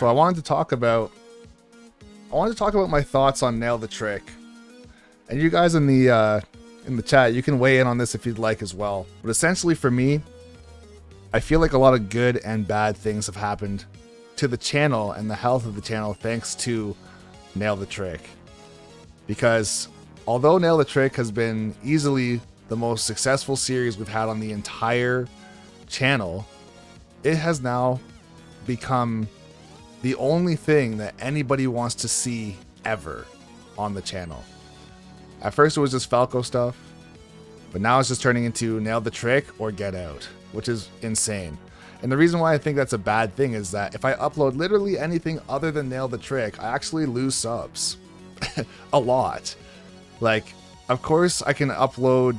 So I wanted to talk about my thoughts on Nail the Trick. And you guys in the chat, you can weigh in on this if you'd like as well. But essentially for me, I feel like a lot of good and bad things have happened to the channel and the health of the channel thanks to Nail the Trick. Because although Nail the Trick has been easily the most successful series we've had on the entire channel, it has now become the only thing that anybody wants to see ever on the channel. At first it was just Falco stuff, but now it's just turning into Nail the Trick or Get Out, which is insane. And the reason why I think that's a bad thing is that if I upload literally anything other than Nail the Trick, I actually lose subs. A lot. Like, of course I can upload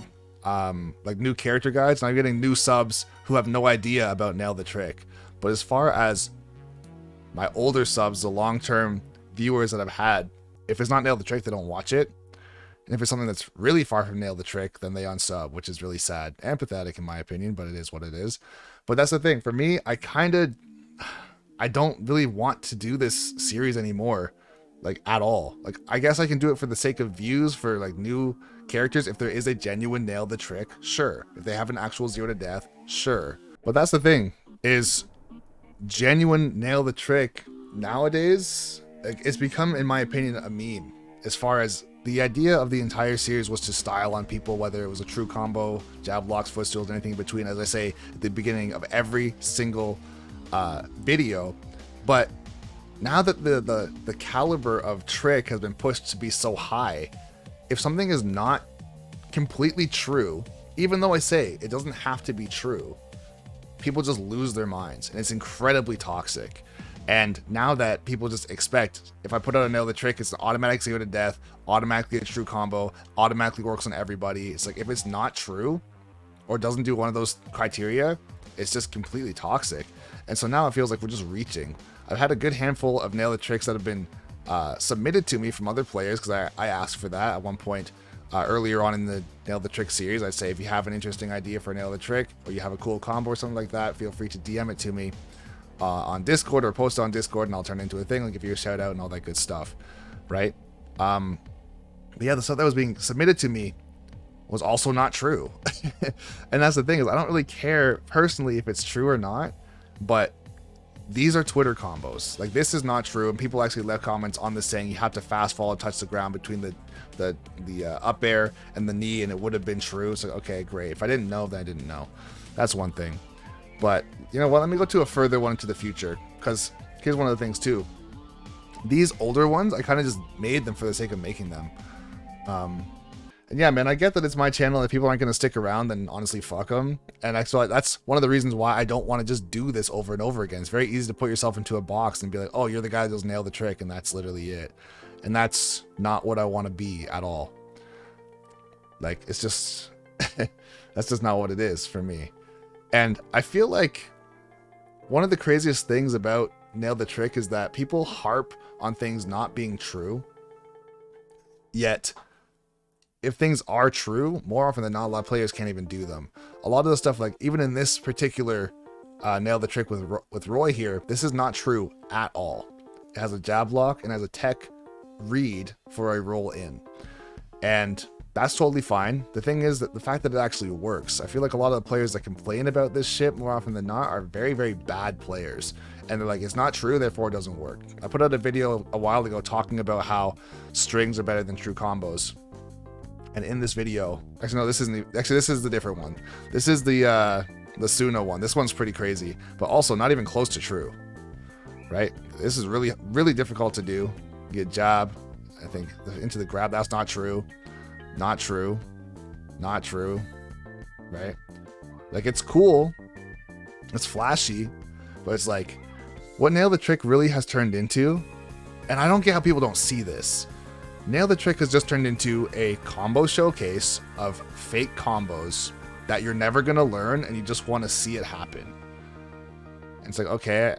like new character guides, and I'm getting new subs who have no idea about Nail the Trick. But as far as my older subs, the long-term viewers that I've had, if it's not Nail the Trick, they don't watch it. And if it's something that's really far from Nail the Trick, then they unsub, which is really sad and pathetic in my opinion, but it is what it is. But that's the thing. For me, I don't really want to do this series anymore, like at all. Like, I guess I can do it for the sake of views for like new characters. If there is a genuine Nail the Trick, sure. If they have an actual 0 to death, sure. But that's the thing, is genuine Nail the Trick nowadays, like, it's become, in my opinion, a meme. As far as the idea of the entire series was to style on people, whether it was a true combo, jab blocks, footstools, anything in between, as I say at the beginning of every single video. But now that the caliber of Trick has been pushed to be so high, if something is not completely true, even though I say it doesn't have to be true, people just lose their minds, and it's incredibly toxic. And now that people just expect, if I put out a Nail the Trick, it's an automatic 0 to death, automatically a true combo, automatically works on everybody. It's like, if it's not true or doesn't do one of those criteria, it's just completely toxic. And so now it feels like we're just reaching. I've had a good handful of Nail the Tricks that have been submitted to me from other players, because I asked for that at one point earlier on in the Nail the Trick series. I'd say, if you have an interesting idea for Nail the Trick, or you have a cool combo or something like that, feel free to DM it to me on Discord, or post on Discord, and I'll turn it into a thing. I'll give you a shout out and all that good stuff, right? But yeah, the stuff that was being submitted to me was also not true. And that's the thing, is I don't really care personally if it's true or not, but these are Twitter combos. Like, this is not true, and people actually left comments on this saying you have to fast fall and touch the ground between the up air and the knee, and it would have been true. So okay, great. If I didn't know, then I didn't know. That's one thing. But you know what, let me go to a further one into the future, because here's one of the things too. These older ones, I kind of just made them for the sake of making them. And yeah, man, I get that it's my channel, and if people aren't going to stick around, then honestly, fuck them. And actually, that's one of the reasons why I don't want to just do this over and over again. It's very easy to put yourself into a box and be like, oh, you're the guy that does Nail the Trick, and that's literally it. And that's not what I want to be at all. Like, it's just, that's just not what it is for me. And I feel like one of the craziest things about Nail the Trick is that people harp on things not being true. Yet, if things are true, more often than not, a lot of players can't even do them. A lot of the stuff, like even in this particular Nail the Trick with Roy here, this is not true at all. It has a jab block and has a tech read for a roll in. And that's totally fine. The thing is that the fact that it actually works, I feel like a lot of the players that complain about this shit more often than not are very, very bad players. And they're like, it's not true, therefore it doesn't work. I put out a video a while ago talking about how strings are better than true combos. And in this video, actually no, this isn't. Actually, this is the different one. This is the Suno one. This one's pretty crazy, but also not even close to true. Right? This is really, really difficult to do. Get jab, I think, into the grab. That's not true. Not true. Not true. Right? Like, it's cool. It's flashy, but it's like, what Nail the Trick really has turned into, and I don't get how people don't see this. Nail the Trick has just turned into a combo showcase of fake combos that you're never going to learn, and you just want to see it happen. And it's like, okay,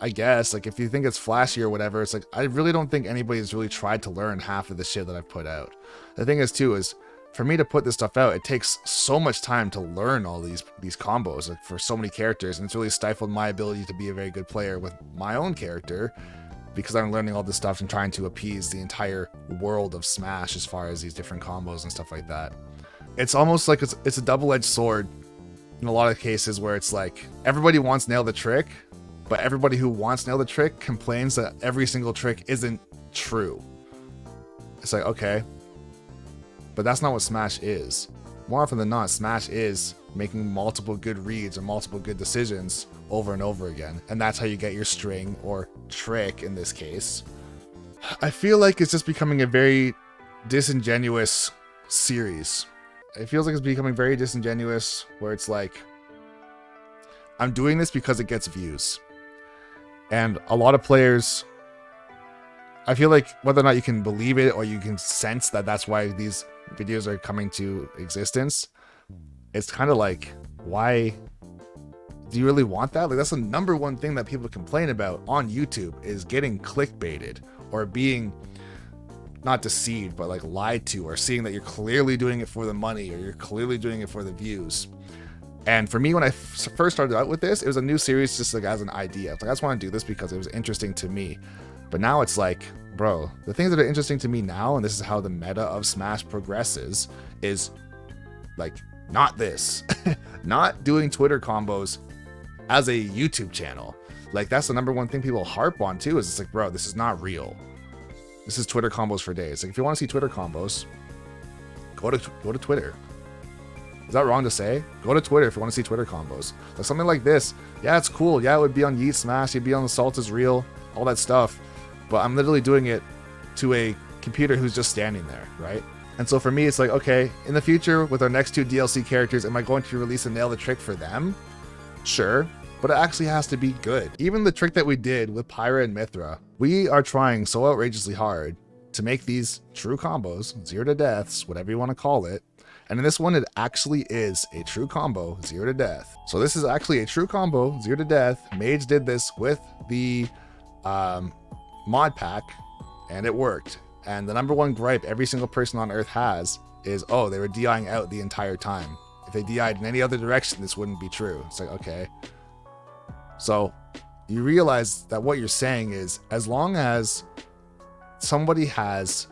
I guess, like, if you think it's flashy or whatever, it's like, I really don't think anybody's really tried to learn half of the shit that I've put out. The thing is, too, is for me to put this stuff out, it takes so much time to learn all these combos, like, for so many characters, and it's really stifled my ability to be a very good player with my own character, because I'm learning all this stuff and trying to appease the entire world of Smash as far as these different combos and stuff like that. It's almost like it's a double-edged sword in a lot of cases, where it's like everybody wants Nail the Trick, but everybody who wants Nail the Trick complains that every single trick isn't true. It's like, okay, but that's not what Smash is. More often than not, Smash is making multiple good reads or multiple good decisions over and over again. And that's how you get your string, or trick in this case. I feel like it's just becoming a very disingenuous series. It feels like it's becoming very disingenuous, where it's like, I'm doing this because it gets views. And a lot of players, I feel like whether or not you can believe it or you can sense that that's why these videos are coming to existence, it's kind of like, why do you really want that? Like, that's the number one thing that people complain about on YouTube, is getting clickbaited, or being not deceived, but like lied to, or seeing that you're clearly doing it for the money, or you're clearly doing it for the views. And for me, when I first started out with this, it was a new series just like as an idea. Like, I just want to do this because it was interesting to me. But now it's like, bro, the things that are interesting to me now, and this is how the meta of Smash progresses, is like, not this. Not doing Twitter combos as a YouTube channel. Like, that's the number one thing people harp on too, is it's like, bro, this is not real. This is Twitter combos for days. Like, if you want to see Twitter combos, go to Twitter. Is that wrong to say? Go to Twitter if you want to see Twitter combos. Like, something like this, yeah, it's cool. Yeah, it would be on Yeet Smash, it'd be on the Salt is Real, all that stuff. But I'm literally doing it to a computer who's just standing there, right? And so for me, it's like, okay, in the future with our next 2 DLC characters, am I going to release a Nail the Trick for them? Sure, but it actually has to be good. Even the trick that we did with Pyra and Mythra, we are trying so outrageously hard to make these true combos, 0 to deaths, whatever you want to call it. And in this one, it actually is a true combo, 0 to death. So this is actually a true combo, 0 to death. Mage did this with the mod pack, and it worked. And the number one gripe every single person on Earth has is, oh, they were DIing out the entire time. If they DI'd in any other direction, this wouldn't be true. It's like, okay. So you realize that what you're saying is, as long as somebody puts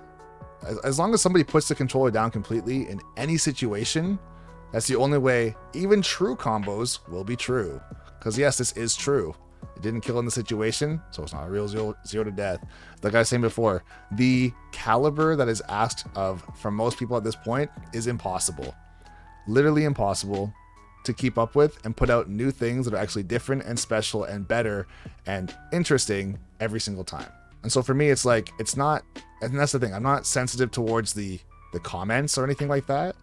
the controller down completely in any situation, that's the only way even true combos will be true. Because yes, this is true. It didn't kill in the situation, so it's not a real 0 to death. Like I was saying before, the caliber that is asked of from most people at this point is impossible. Literally impossible to keep up with and put out new things that are actually different and special and better and interesting every single time. And so for me, it's like, it's not, and that's the thing, I'm not sensitive towards the comments or anything like that.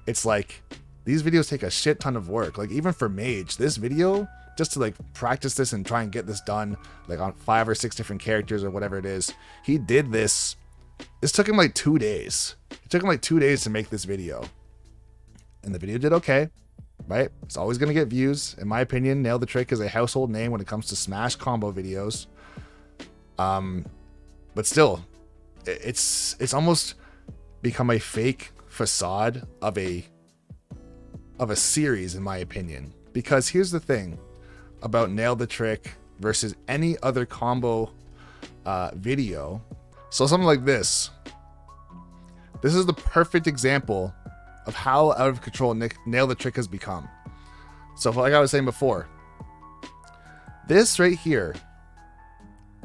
It's like, these videos take a shit ton of work. Like, even for Mage, this video, just to like practice this and try and get this done, like on 5 or 6 different characters or whatever it is, he did this. This took him like 2 days. It took him like 2 days to make this video. And the video did okay, right? It's always going to get views. In my opinion, Nail the Trick is a household name when it comes to Smash combo videos. But still, it's almost become a fake facade of a series, in my opinion. Because here's the thing about Nail the Trick versus any other combo video. So something like this. This is the perfect example of how out of control Nail the Trick has become. So like I was saying before, this right here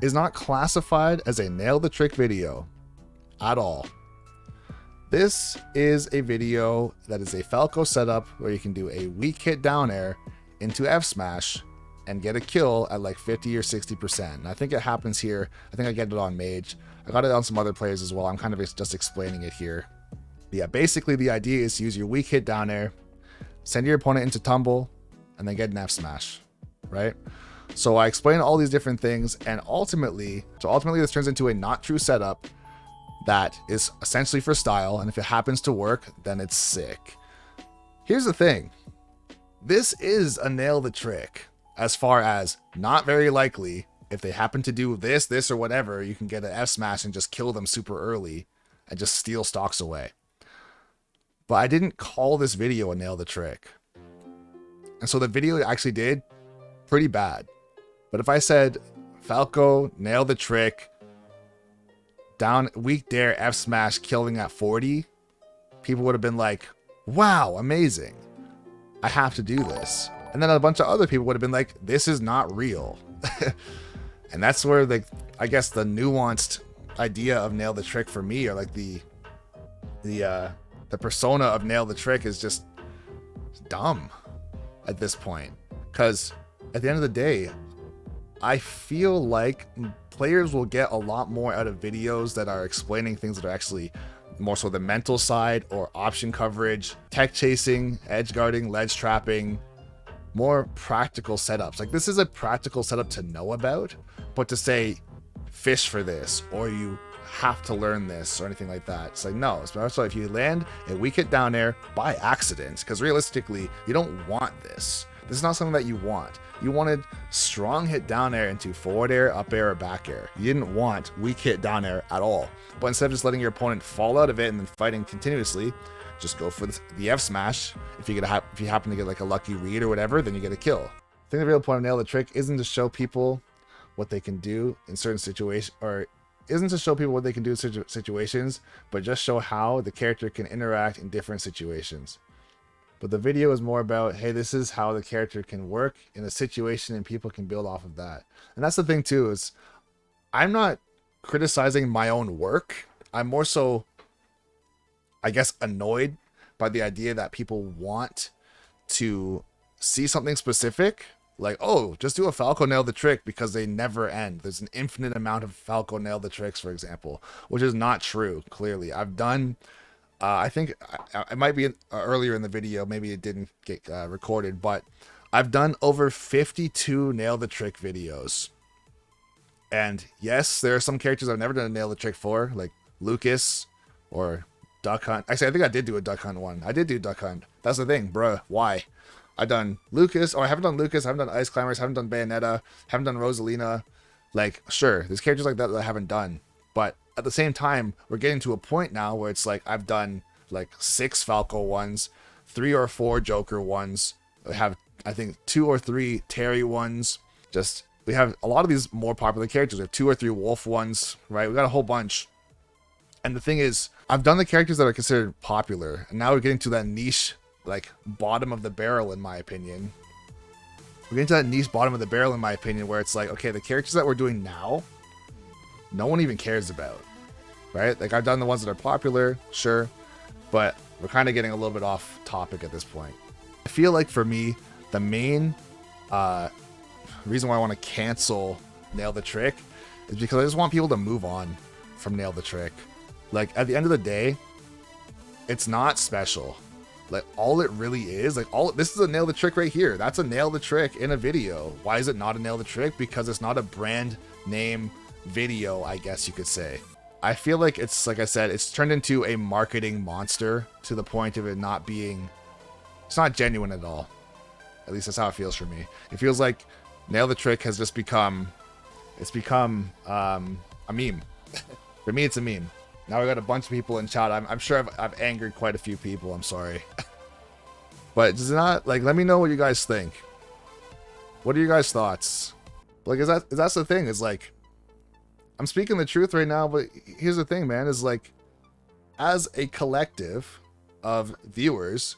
is not classified as a Nail the Trick video at all. This is a video that is a Falco setup where you can do a weak hit down air into F smash and get a kill at like 50 or 60%. And I think it happens here. I think I get it on Mage. I got it on some other players as well. I'm kind of just explaining it here. But yeah, basically the idea is to use your weak hit down air, send your opponent into tumble, and then get an F smash, right? So I explain all these different things, and ultimately this turns into a not true setup that is essentially for style, and if it happens to work, then it's sick. Here's the thing. This is a Nail the Trick, as far as not very likely, if they happen to do this, or whatever, you can get an F smash and just kill them super early and just steal stocks away. but I didn't call this video a nail the trick. And so the video actually did pretty bad. But if I said Falco nailed the trick, down weak dare F smash killing at 40, people would have been like, wow, amazing. I have to do this. And then a bunch of other people would have been like, this is not real. And that's where, like, I guess the nuanced idea of nail the trick for me, or like the persona of nail the trick, is just dumb at this point. Because at the end of the day, I feel like players will get a lot more out of videos that are explaining things that are actually more so the mental side, or option coverage, tech chasing, edge guarding, ledge trapping, more practical setups. Like, this is a practical setup to know about, but to say fish for this, or you have to learn this, or anything like that, it's like, no. Especially if you land a weak hit down air by accident, because realistically you don't want this. This is not something that you want. You wanted strong hit down air into forward air, up air, or back air. You didn't want weak hit down air at all. But instead of just letting your opponent fall out of it and then fighting continuously, just go for the F smash. If you happen to get like a lucky read or whatever, then you get a kill. I think the real point of nail the trick isn't to show people what they can do in certain situations, or isn't to show people what they can do in certain situations, but just show how the character can interact in different situations. But the video is more about, hey, this is how the character can work in a situation, and people can build off of that. And that's the thing too, is I'm not criticizing my own work. I'm more so, I guess, annoyed by the idea that people want to see something specific, like, oh, just do a Falco nail the trick, because they never end. There's an infinite amount of Falco nail the tricks, for example, which is not true. Clearly, I've done, I think it might be earlier in the video, maybe it didn't get recorded, but I've done over 52 nail the trick videos. And yes, there are some characters I've never done a nail the trick for, like Lucas or Duck Hunt. Actually, I think I did do a Duck Hunt one. I did do Duck Hunt. That's the thing, bruh. Why? I've done Lucas, or I haven't done Lucas, I haven't done Ice Climbers, haven't done Bayonetta, haven't done Rosalina. Like, sure, there's characters like that I haven't done. But at the same time, we're getting to a point now where it's like, I've done like 6 Falco ones, 3 or 4 Joker ones. I have, I think, 2 or 3 Terry ones. Just, we have a lot of these more popular characters. We have 2 or 3 Wolf ones, right? We got a whole bunch. And the thing is, I've done the characters that are considered popular, and now we're getting to that niche, like, bottom of the barrel, in my opinion. We're getting to that niche bottom of the barrel, in my opinion, where it's like, okay, the characters that we're doing now, no one even cares about, right? Like, I've done the ones that are popular, sure, but we're kind of getting a little bit off topic at this point. I feel like for me, the main reason why I want to cancel Nail the Trick is because I just want people to move on from Nail the Trick. Like, at the end of the day, it's not special. Like, all it really is, like, this is a Nail the Trick right here. That's a Nail the Trick in a video. Why is it not a Nail the Trick? Because it's not a brand name video, I guess you could say. I feel like it's, like I said, it's turned into a marketing monster to the point of it not being, it's not genuine at all. At least that's how it feels for me. It feels like Nail the Trick has just become, it's become a meme. For me, it's a meme. Now we got a bunch of people in chat. I'm sure I've angered quite a few people. I'm sorry. But does it not, like, let me know what you guys think. What are your guys' thoughts? Like, that's the thing, is like, I'm speaking the truth right now, but here's the thing, man, is like, as a collective of viewers,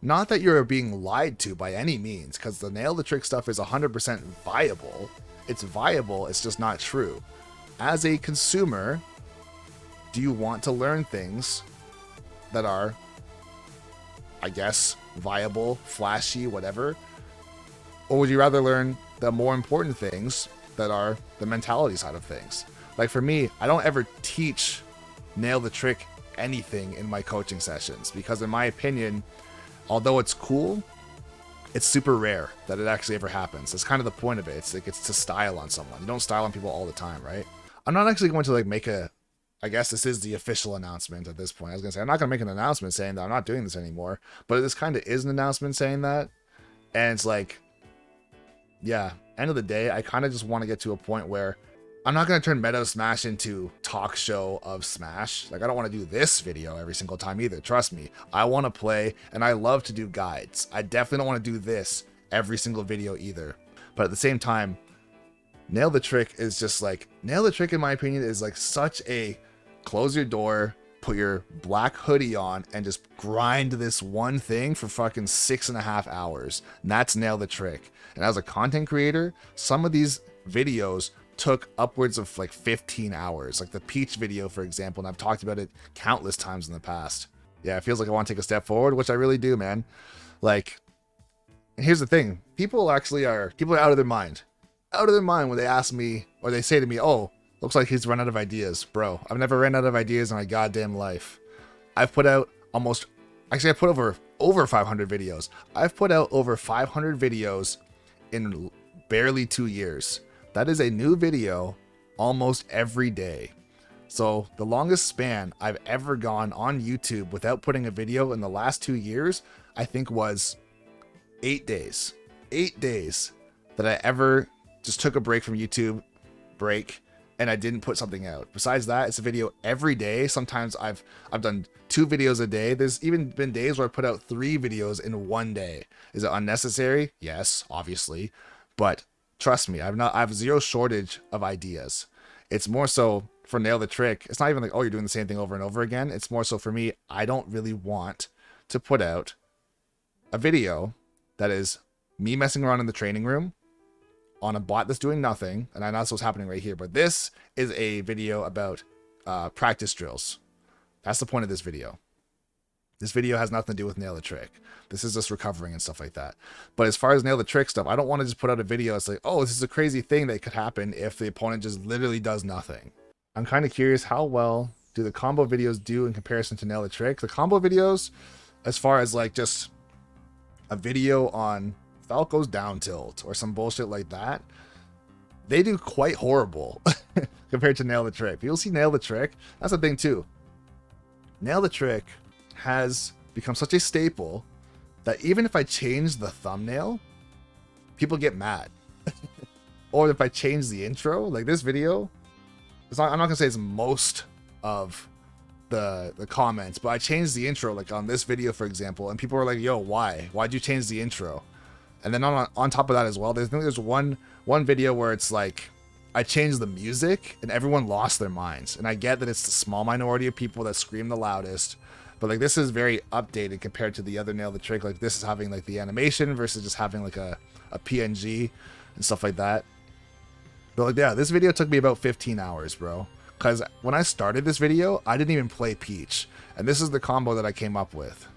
not that you're being lied to by any means, because the Nail the Trick stuff is 100% viable. It's viable, it's just not true. As a consumer, do you want to learn things that are, I guess, viable, flashy, whatever? Or would you rather learn the more important things that are the mentality side of things? Like, for me, I don't ever teach Nail the Trick anything in my coaching sessions, because in my opinion, although it's cool, it's super rare that it actually ever happens. That's kind of the point of it. It's like, it's to style on someone. You don't style on people all the time, right? I'm not actually going to like make a, I guess this is the official announcement at this point. I was going to say, I'm not going to make an announcement saying that I'm not doing this anymore, but this kind of is an announcement saying that. And it's like, yeah, end of the day, I kind of just want to get to a point where I'm not going to turn Meta of Smash into talk show of Smash. Like, I don't want to do this video every single time either. Trust me. I want to play, and I love to do guides. I definitely don't want to do this every single video either. But at the same time, Nail the Trick is just like, Nail the Trick, in my opinion, is like such a close your door, put your black hoodie on, and just grind this one thing for fucking 6.5 hours. And that's Nail the Trick. And as a content creator, some of these videos took upwards of like 15 hours, like the Peach video, for example, and I've talked about it countless times in the past. Yeah, it feels like I want to take a step forward, which I really do, man. Like, and here's the thing, people are out of their mind when they ask me, or they say to me, oh, looks like he's run out of ideas. Bro, I've never ran out of ideas in my goddamn life. I've put out I put over 500 videos. I've put out over 500 videos in barely 2 years. That is a new video almost every day. So the longest span I've ever gone on YouTube without putting a video in the last 2 years, I think was 8 days. 8 days that I ever just took a break from YouTube, and I didn't put something out. Besides that, it's a video every day. Sometimes I've done 2 videos a day. There's even been days where I put out 3 videos in one day. Is it unnecessary? Yes, obviously. But trust me, I have zero shortage of ideas. It's more so for Nail the Trick. It's not even like, oh, you're doing the same thing over and over again. It's more so for me, I don't really want to put out a video that is me messing around in the training room on a bot that's doing nothing. And I know that's what's happening right here, but this is a video about practice drills. That's the point of this video. This video has nothing to do with Nail the Trick. This is just recovering and stuff like that. But as far as Nail the Trick stuff, I don't want to just put out a video that's like, oh, this is a crazy thing that could happen if the opponent just literally does nothing. I'm kind of curious, how well do the combo videos do in comparison to Nail the Trick? The combo videos, as far as like just a video on Falco's down tilt or some bullshit like that, they do quite horrible compared to Nail the Trick. You'll see Nail the Trick. That's the thing too. Nail the Trick has become such a staple that even if I change the thumbnail, people get mad. Or if I change the intro, like this video, I'm not gonna say it's most of the comments, but I changed the intro, like on this video, for example, and people were like, yo, why'd you change the intro? And then on top of that as well, there's one video where it's like, I changed the music and everyone lost their minds. And I get that it's the small minority of people that scream the loudest, but like this is very updated compared to the other Nail the Trick. Like this is having like the animation versus just having like a PNG and stuff like that. But like, yeah, this video took me about 15 hours, bro. Because when I started this video, I didn't even play Peach. And this is the combo that I came up with.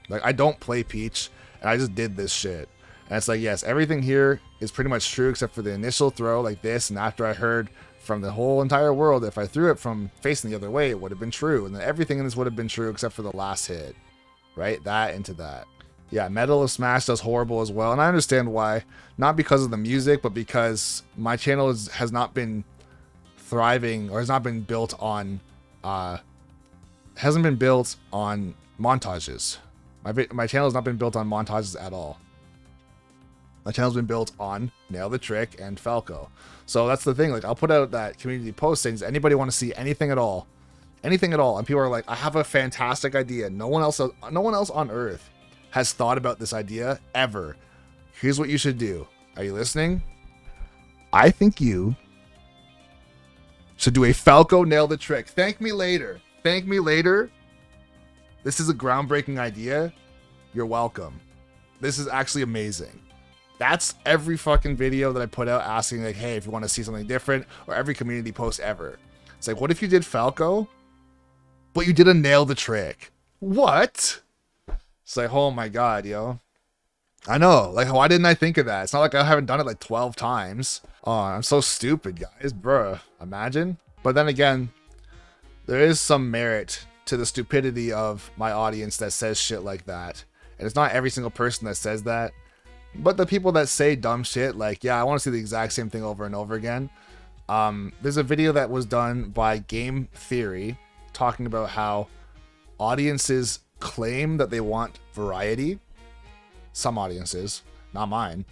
Like, I don't play Peach, and I just did this shit. And it's like, yes, everything here is pretty much true except for the initial throw like this. And after I heard from the whole entire world, if I threw it from facing the other way, it would have been true. And then everything in this would have been true except for the last hit. Right? That into that. Yeah, Metal of Smash does horrible as well. And I understand why. Not because of the music, but because my channel has not been thriving, or has not been built on, hasn't been built on montages. My channel has not been built on montages at all. My channel's been built on Nail the Trick and Falco. So that's the thing. Like, I'll put out that community post saying, does anybody want to see anything at all? Anything at all? And people are like, I have a fantastic idea. No one else on earth has thought about this idea ever. Here's what you should do. Are you listening? I think you should do a Falco Nail the Trick. Thank me later. Thank me later. This is a groundbreaking idea. You're welcome. This is actually amazing. That's every fucking video that I put out asking like, hey, if you want to see something different, or every community post ever. It's like, what if you did Falco, but you did a Nail the Trick? What? It's like, oh my god, yo. I know. Like, why didn't I think of that? It's not like I haven't done it like 12 times. Oh, I'm so stupid, guys. Bruh. Imagine. But then again, there is some merit to the stupidity of my audience that says shit like that. And it's not every single person that says that. But the people that say dumb shit, like, yeah, I want to see the exact same thing over and over again. There's a video that was done by Game Theory talking about how audiences claim that they want variety. Some audiences, not mine.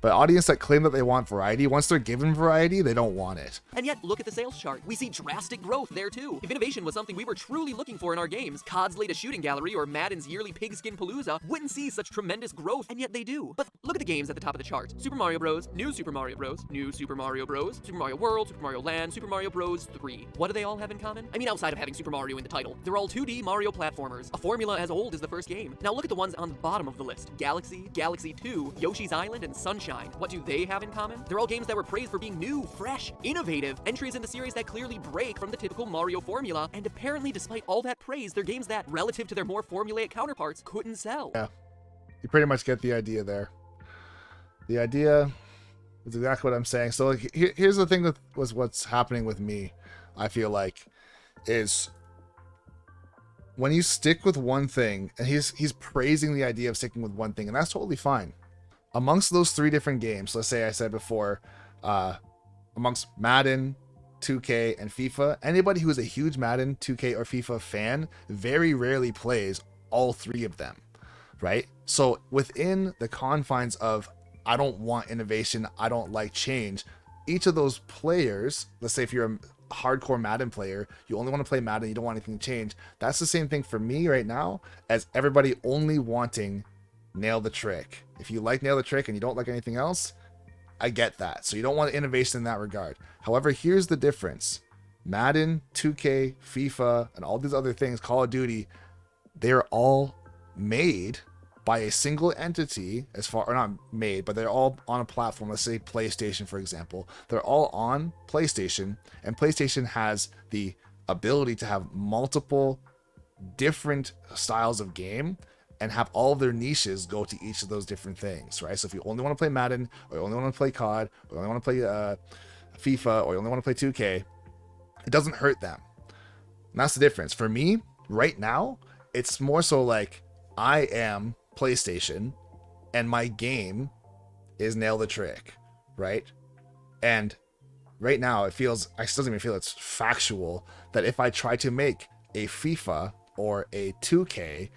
But audience that claim that they want variety, once they're given variety, they don't want it. And yet, look at the sales chart. We see drastic growth there too. If innovation was something we were truly looking for in our games, COD's latest shooting gallery or Madden's yearly pigskin palooza wouldn't see such tremendous growth, and yet they do. But look at the games at the top of the chart. Super Mario Bros., New Super Mario Bros., New Super Mario Bros., Super Mario World, Super Mario Land, Super Mario Bros. 3. What do they all have in common? I mean, outside of having Super Mario in the title, they're all 2D Mario platformers, a formula as old as the first game. Now look at the ones on the bottom of the list. Galaxy, Galaxy 2, Yoshi's Island, and Sunshine. What do they have in common? They're all games that were praised for being new, fresh, innovative, entries in the series that clearly break from the typical Mario formula, and apparently despite all that praise, they're games that, relative to their more formulaic counterparts, couldn't sell. Yeah, you pretty much get the idea there. The idea is exactly what I'm saying. So like, here's the thing that was what's happening with me, I feel like, is when you stick with one thing, and he's praising the idea of sticking with one thing, and that's totally fine. Amongst those 3 different games, let's say I said before, amongst Madden, 2K, and FIFA, anybody who is a huge Madden, 2K, or FIFA fan very rarely plays all 3 of them, right? So within the confines of, I don't want innovation, I don't like change, each of those players, let's say if you're a hardcore Madden player, you only want to play Madden, you don't want anything to change, that's the same thing for me right now as everybody only wanting Nail the Trick. If you like Nail the Trick and you don't like anything else, I get that. So you don't want innovation in that regard. However, here's the difference. Madden, 2K, FIFA, and all these other things, Call of Duty, they're all made by a single entity, or not made, but they're all on a platform. Let's say PlayStation, for example. They're all on PlayStation, and PlayStation has the ability to have multiple different styles of game and have all of their niches go to each of those different things, right? So if you only want to play Madden, or you only want to play COD, or you only want to play FIFA, or you only want to play 2K, it doesn't hurt them. And that's the difference. For me, right now, it's more so like I am PlayStation, and my game is Nail the Trick, right? And right now, it doesn't even feel it's factual that if I try to make a FIFA or a 2K,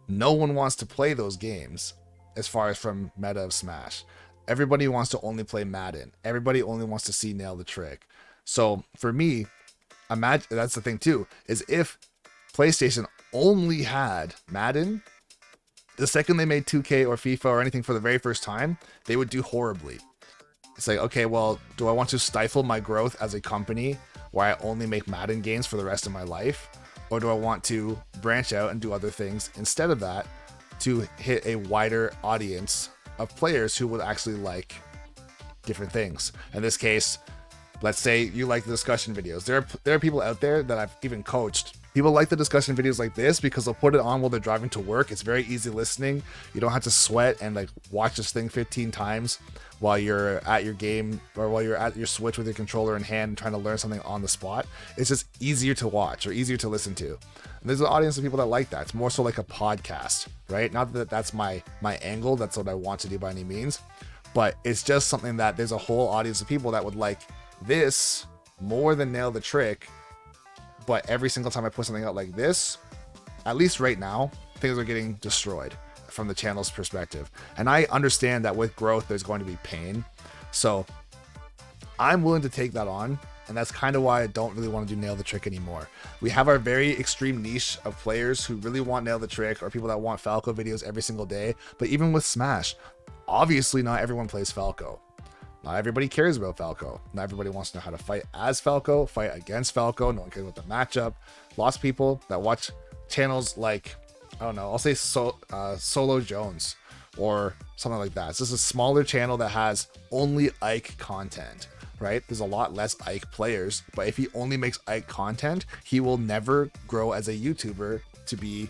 no one wants to play those games as far as from meta of Smash. Everybody wants to only play Madden. Everybody only wants to see Nail the Trick. So for me, imagine that's the thing too, is if PlayStation only had Madden, the second they made 2K or FIFA or anything for the very first time, they would do horribly. It's like, okay, well, do I want to stifle my growth as a company where I only make Madden games for the rest of my life? Or do I want to branch out and do other things instead of that to hit a wider audience of players who would actually like different things? In this case, let's say you like the discussion videos. There are people out there that I've even coached. People like the discussion videos like this because they'll put it on while they're driving to work. It's very easy listening. You don't have to sweat and like watch this thing 15 times while you're at your game or while you're at your Switch with your controller in hand and trying to learn something on the spot. It's just easier to watch or easier to listen to. And there's an audience of people that like that. It's more so like a podcast, right? Not that that's my angle. That's what I want to do by any means. But it's just something that there's a whole audience of people that would like this more than Nail the Trick. But every single time I put something out like this, at least right now, things are getting destroyed from the channel's perspective. And I understand that with growth, there's going to be pain. So I'm willing to take that on. And that's kind of why I don't really want to do Nail the Trick anymore. We have our very extreme niche of players who really want Nail the Trick, or people that want Falco videos every single day. But even with Smash, obviously not everyone plays Falco. Not everybody cares about Falco. Not everybody wants to know how to fight as Falco, fight against Falco. No one cares about the matchup. Lots of people that watch channels like, I don't know, I'll say Solo Jones or something like that. It's just a smaller channel that has only Ike content, right? There's a lot less Ike players, but if he only makes Ike content, he will never grow as a YouTuber to be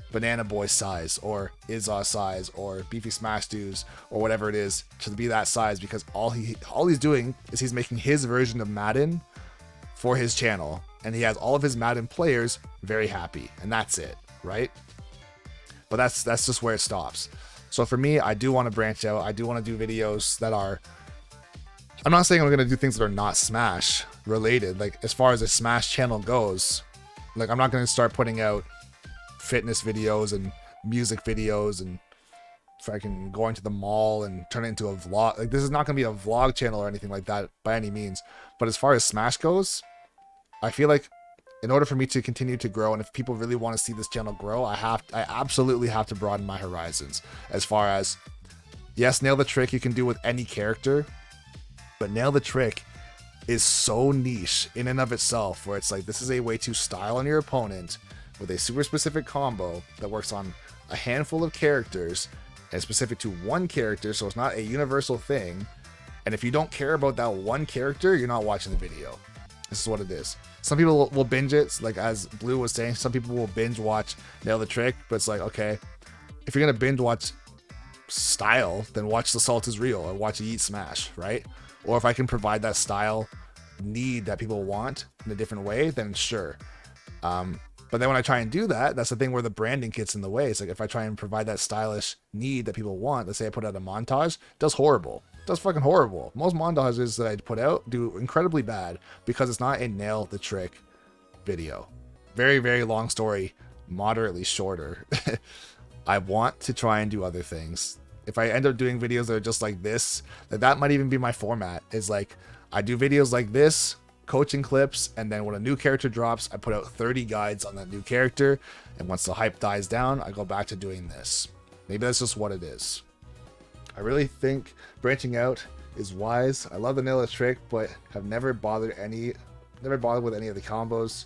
Banana Boy size or Izza size or Beefy Smash Dudes or whatever it is, to be that size, because all he's doing is he's making his version of Madden for his channel, and he has all of his Madden players very happy, and that's it, right? But that's just where it stops. So for me, I do want to branch out. I do want to do videos that are, I'm not saying I'm going to do things that are not Smash related. Like as far as a Smash channel goes, like I'm not going to start putting out fitness videos and music videos and fucking going to the mall and turn it into a vlog. Like, this is not going to be a vlog channel or anything like that by any means. But as far as Smash goes, I feel like in order for me to continue to grow, and if people really want to see this channel grow, I absolutely have to broaden my horizons. As far as, yes, Nail the Trick you can do with any character, but Nail the Trick is so niche in and of itself, where it's like, this is a way to style on your opponent with a super specific combo that works on a handful of characters and specific to one character, so it's not a universal thing. And if you don't care about that one character, you're not watching the video. This is what it is. Some people will binge it, like as Blue was saying, some people will binge watch Nail the Trick, but it's like, okay, if you're gonna binge watch style, then watch The Salt is Real or watch Eat Smash, right? Or if I can provide that style need that people want in a different way, then sure. But then when I try and do that, that's the thing where the branding gets in the way. It's like, if I try and provide that stylish need that people want, let's say I put out a montage, it does horrible. It does fucking horrible. Most montages that I put out do incredibly bad because it's not a Nail the Trick video. Very, very long story, moderately shorter. I want to try and do other things. If I end up doing videos that are just like this, that might even be my format. Is like, I do videos like this, coaching clips, and then when a new character drops, I put out 30 guides on that new character, and once the hype dies down, I go back to doing this. Maybe that's just what it is. I really think branching out is wise. I love the Nail the Trick, but have never bothered with any of the combos.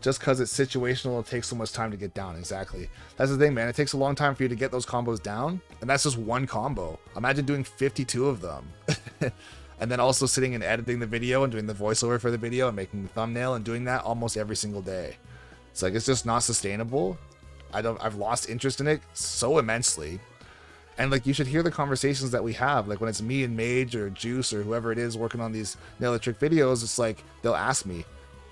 Just because it's situational, it takes so much time to get down. Exactly. That's the thing, man. It takes a long time for you to get those combos down, and that's just one combo. Imagine doing 52 of them. And then also sitting and editing the video and doing the voiceover for the video and making the thumbnail and doing that almost every single day. It's like, it's just not sustainable. I've lost interest in it so immensely. And like, you should hear the conversations that we have. Like when it's me and Mage or Juice or whoever it is working on these Nail the Trick videos, it's like, they'll ask me,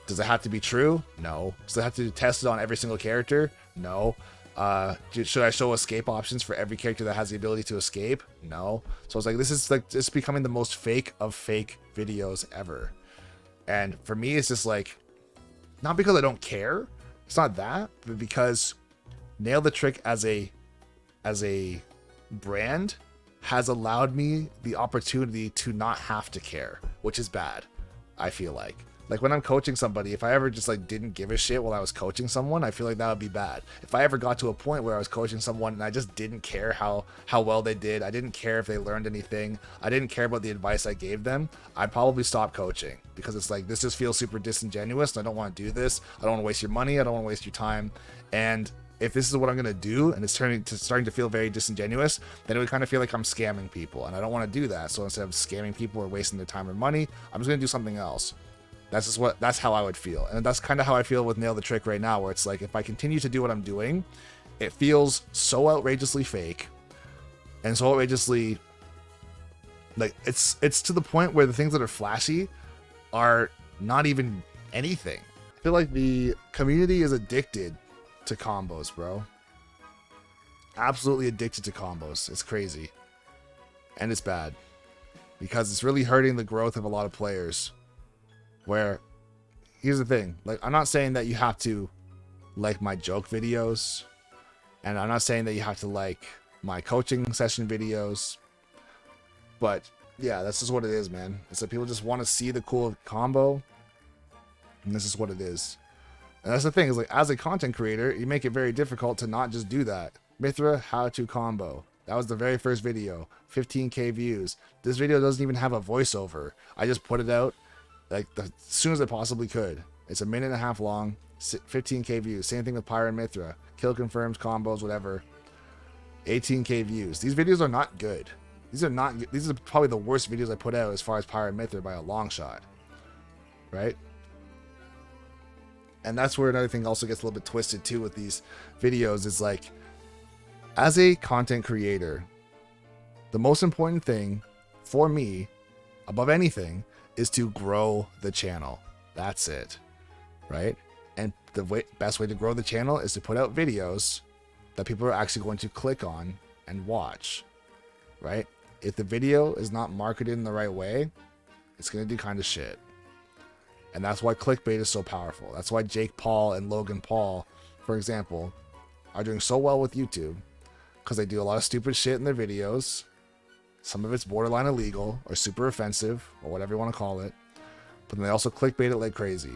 does it have to be true? No. Does it have to test it on every single character? No. Should I show escape options for every character that has the ability to escape? No. So it's like, this is like just becoming the most fake of fake videos ever. And for me, it's just like, not because I don't care, it's not that, but because Nail the Trick as a brand has allowed me the opportunity to not have to care, which is bad, I feel like. Like when I'm coaching somebody, if I ever just like didn't give a shit while I was coaching someone, I feel like that would be bad. If I ever got to a point where I was coaching someone and I just didn't care how well they did, I didn't care if they learned anything, I didn't care about the advice I gave them, I'd probably stop coaching, because it's like, this just feels super disingenuous and I don't want to do this. I don't want to waste your money. I don't want to waste your time. And if this is what I'm going to do and it's starting to feel very disingenuous, then it would kind of feel like I'm scamming people, and I don't want to do that. So instead of scamming people or wasting their time or money, I'm just going to do something else. That's how I would feel. And that's kind of how I feel with Nail the Trick right now, where it's like, if I continue to do what I'm doing, it feels so outrageously fake and so outrageously, like, it's to the point where the things that are flashy are not even anything. I feel like the community is addicted to combos, bro. Absolutely addicted to combos. It's crazy. And it's bad, because it's really hurting the growth of a lot of players. Where, here's the thing, like, I'm not saying that you have to like my joke videos, and I'm not saying that you have to like my coaching session videos, but yeah, that's just what it is, man. It's like, people just want to see the cool combo, and this is what it is. And that's the thing, is like, as a content creator, you make it very difficult to not just do that. Mithra, how to combo. That was the very first video, 15k views. This video doesn't even have a voiceover. I just put it out like as soon as I possibly could. It's a minute and a half long, 15k views. Same thing with Pyra and Mithra. Kill confirms, combos, whatever. 18k views. These videos are not good. These are probably the worst videos I put out as far as Pyra and Mithra by a long shot. Right? And that's where another thing also gets a little bit twisted too with these videos, is like, as a content creator, the most important thing for me, above anything, is to grow the channel. That's it, right? And the best way to grow the channel is to put out videos that people are actually going to click on and watch, right? If the video is not marketed in the right way, it's going to do kind of shit. And that's why clickbait is so powerful. That's why Jake Paul and Logan Paul, for example, are doing so well with YouTube, because they do a lot of stupid shit in their videos. Some of it's borderline illegal or super offensive or whatever you want to call it. But then they also clickbait it like crazy.